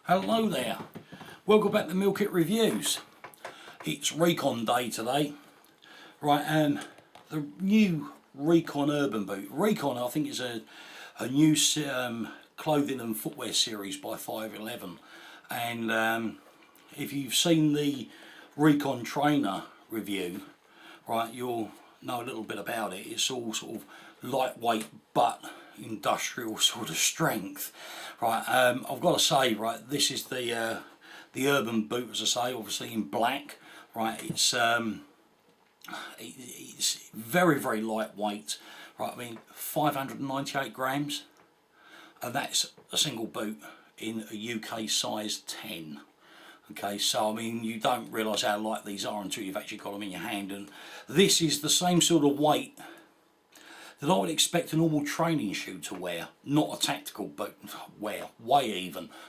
Hello there, welcome back to Meal Kit Reviews. It's Recon Day today, right? And the new Recon Urban Boot. Recon, I think, is a new clothing and footwear series by 511. And if you've seen the Recon trainer review, right, you'll know a little bit about it. It's all sort of lightweight but industrial sort of strength, right? I've got to say, right, this is the Urban Boot, as I say, obviously in black, right? It's very lightweight, right? I mean, 598 grams, and that's a single boot in a UK size 10. Okay, so I mean, you don't realise how light these are until you've actually got them in your hand, and this is the same sort of weight that I would expect a normal training shoe to wear, not a tactical boot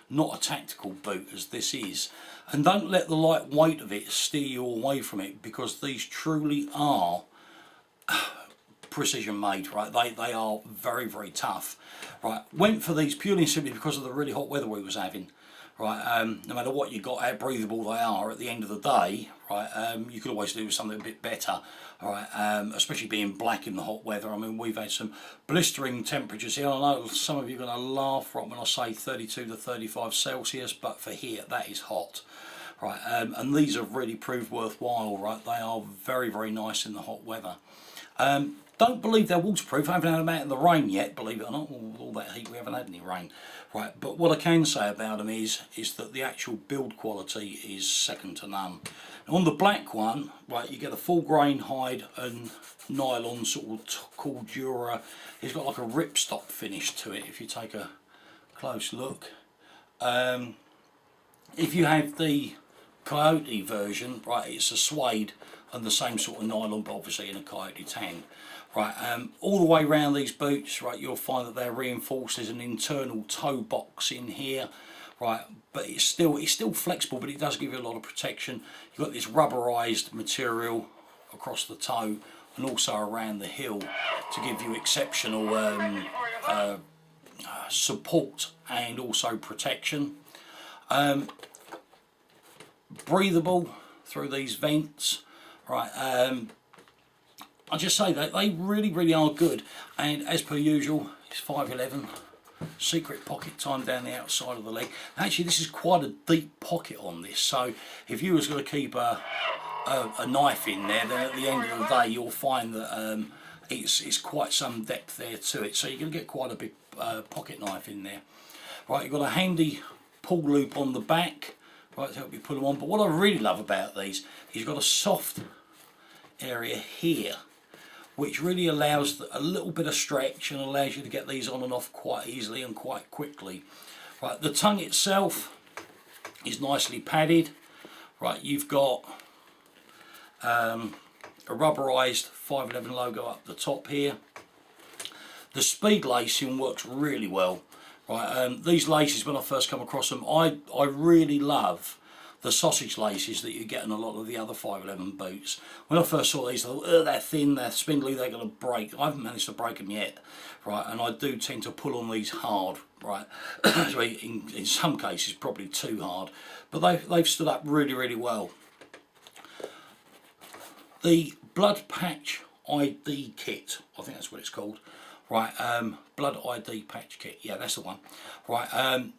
not a tactical boot as this is. And don't let the light weight of it steer you away from it, because these truly are precision made, right? They are very tough, right? Went for these purely and simply because of the really hot weather we was having, right? No matter what you got, how breathable they are, at the end of the day, right, you could always do with something a bit better, all right? Especially being black in the hot weather. I mean, we've had some blistering temperatures here. I know some of you are going to laugh, right, when I say 32 to 35 Celsius, but for here, that is hot, right? And these have really proved worthwhile, right? They are very nice in the hot weather. Don't believe they're waterproof. I haven't had them out in the rain yet, believe it or not. All that heat, we haven't had any rain, right? But what I can say about them is that the actual build quality is second to none. On the black one, right, you get a full grain hide and nylon sort of called Dura. It's got like a ripstop finish to it if you take a close look. If you have the Coyote version, right, it's a suede and the same sort of nylon, but obviously in a Coyote tan. Right, all the way around these boots, right, you'll find that they're reinforced. There's an internal toe box in here, right, but it's still flexible, but it does give you a lot of protection. You've got this rubberized material across the toe and also around the heel to give you exceptional support and also protection. Breathable through these vents, right? I just say that they really are good, and as per usual, it's 511. Secret pocket time down the outside of the leg. Actually, this is quite a deep pocket on this, so if you was going to keep a knife in there, then at the end of the day you'll find that it's quite some depth there to it, so you're going to get quite a big pocket knife in there. Right, you've got a handy pull loop on the back, right, to help you put them on. But what I really love about these is you've got a soft area here, which really allows a little bit of stretch and allows you to get these on and off quite easily and quite quickly. Right, the tongue itself is nicely padded. Right, you've got a rubberized 511 logo up the top here. The speed lacing works really well. Right, these laces, when I first come across them, I really love the sausage laces that you get in a lot of the other 511 boots. When I first saw these, I thought, oh, they're thin, they're spindly, they're going to break. I haven't managed to break them yet, right? And I do tend to pull on these hard, right? in some cases, probably too hard, but they've stood up really well. The Blood Patch ID Kit, I think that's what it's called, right? Blood ID Patch Kit, yeah, that's the one, right?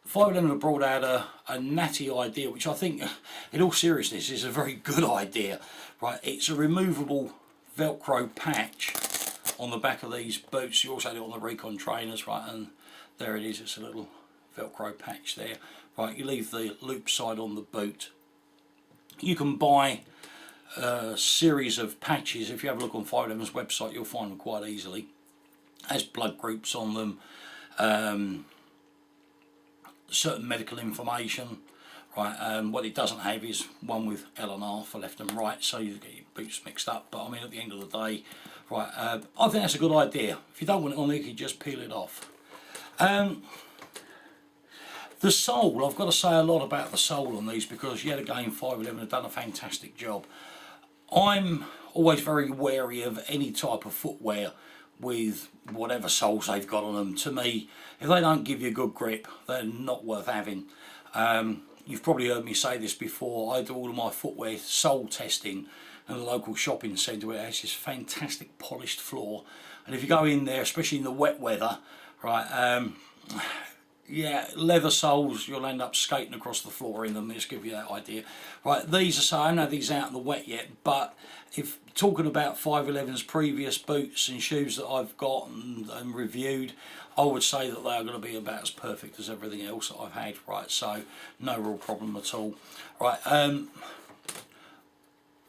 511 have brought out a natty idea, which I think, in all seriousness, is a very good idea. Right, it's a removable Velcro patch on the back of these boots. You also have it on the Recon trainers, right, and there it is. It's a little Velcro patch there. Right, you leave the loop side on the boot. You can buy a series of patches. If you have a look on 511's website, you'll find them quite easily. It has blood groups on them. Certain medical information, right? What it doesn't have is one with L and R for left and right, so you get your boots mixed up. But I mean, at the end of the day, right, I think that's a good idea. If you don't want it on there, you can just peel it off. The sole, I've got to say a lot about the sole on these, because yet again 511 have done a fantastic job. I'm always very wary of any type of footwear with whatever soles they've got on them. To me, if they don't give you good grip, they're not worth having. You've probably heard me say this before. I do all of my footwear sole testing in a local shopping centre where it has this fantastic polished floor, and if you go in there, especially in the wet weather, right, yeah, leather soles, you'll end up skating across the floor in them. Just give you that idea. Right, these are, so I haven't had these out in the wet yet, but if talking about 511's previous boots and shoes that I've got and reviewed, I would say that they are going to be about as perfect as everything else that I've had. Right, so no real problem at all. Right,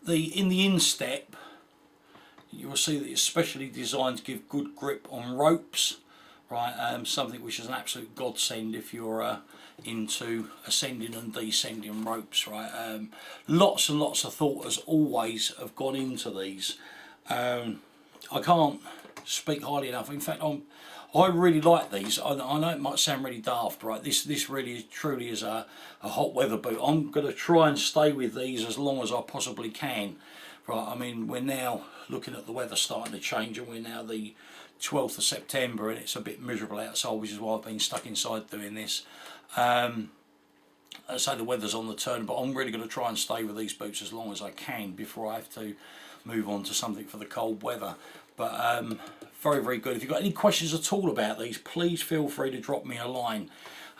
in the instep, you will see that it's specially designed to give good grip on ropes. Right, something which is an absolute godsend if you're into ascending and descending ropes. Right, lots and lots of thought as always have gone into these. I can't speak highly enough. In fact, I really like these. I know it might sound really daft, right? This really truly is a hot weather boot. I'm going to try and stay with these as long as I possibly can. Right, I mean, we're now looking at the weather starting to change, and we're now the 12th of September, and it's a bit miserable outside, which is why I've been stuck inside doing this. I say the weather's on the turn, but I'm really going to try and stay with these boots as long as I can before I have to move on to something for the cold weather. But very, very good. If you've got any questions at all about these, please feel free to drop me a line.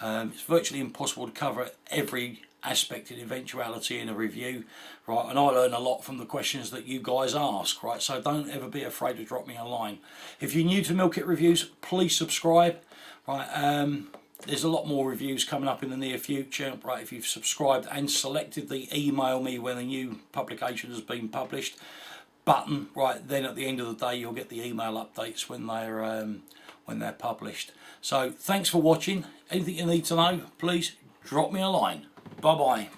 It's virtually impossible to cover every aspect and eventuality in a review, right, and I learn a lot from the questions that you guys ask, right, so don't ever be afraid to drop me a line. If you're new to Meal Kit Reviews, please subscribe, right. There's a lot more reviews coming up in the near future, right. If you've subscribed and selected the email me when a new publication has been published button, right, then at the end of the day you'll get the email updates when they're published. So thanks for watching. Anything you need to know, please drop me a line. Bye bye.